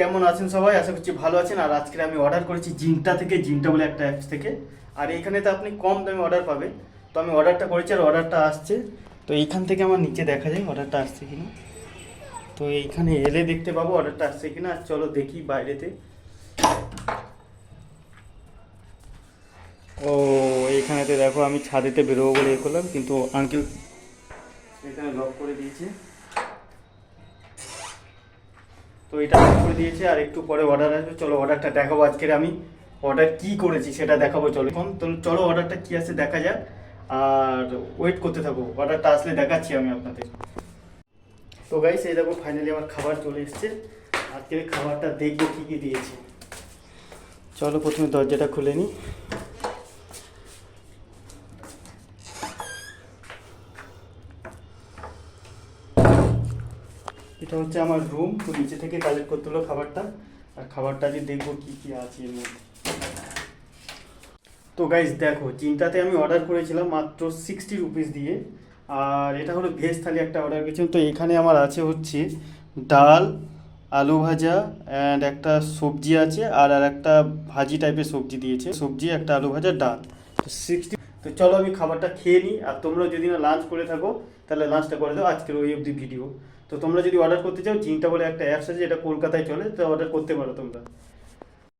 কেমন আছেন সবাই? আশা করছি ভালো আছেন। আর আজকে আমি অর্ডার করেছি জিনটা থেকে, জিনটা বলে একটা অ্যাপস থেকে। আর এইখানে তো আপনি কম দামে অর্ডার পাবেন। তো আমি অর্ডারটা করেছি আর অর্ডারটা আসছে। তো এইখান থেকে আমার নিচে দেখা যায় অর্ডারটা আসছে কিনা। তো এইখানে এলে দেখতে পাবো অর্ডারটা আসছে কিনা। আর চলো দেখি বাইরেতে। ও, এইখানেতে দেখো আমি ছাদেতে বেরোবো বলে এ করলাম, কিন্তু আঙ্কেল এখানে লক করে দিয়েছে। তো এটা লক করে দিয়েছে আর একটু পরে অর্ডার আসবে। চলো অর্ডারটা দেখাবো। আজকের আমি অর্ডার কি করেছি সেটা দেখাবো। চলো এখন তো চলো অর্ডারটা কি আছে দেখা যাক। আর ওয়েট করতে থাকো, অর্ডারটা আসলে দেখাচ্ছি আমি আপনাদের। তো গাইস এই দেখো ফাইনালি আমার খাবার চলে এসেছে। আজকের খাবারটা দেখবো কী কী দিয়েছে। চলো প্রথমে দরজাটা খুলে নিই। এটা হচ্ছে আমার রুম। তো নিচে থেকে কালেক্ট করতে হলো খাবারটা। আর খাবারটা দিয়ে দেখবো কী কী আছে এর মধ্যে। তো গাইজ দেখো, চিন্তাতে আমি অর্ডার করেছিলাম মাত্র 60 রুপিস দিয়ে। আর এটা হলো ভেজ থালি একটা অর্ডার করেছিলাম। তো এখানে আমার আছে হচ্ছে ডাল, আলু ভাজা অ্যান্ড একটা সবজি আছে। আর একটা ভাজি টাইপের সবজি দিয়েছে, সবজি একটা আলু ভাজা ডাল। তো 60। তো চলো আমি খাবারটা খেয়ে নিই। আর তোমরা যদি না লাঞ্চ করে থাকো তাহলে লাঞ্চটা করে দাও আজকের ওই অবধি ভিডিও। তো তোমরা যদি অর্ডার করতে চাও, জিনটা বলে একটা অ্যাপস আছে, যেটা কলকাতায় চলে, তো অর্ডার করতে পারো তোমরা।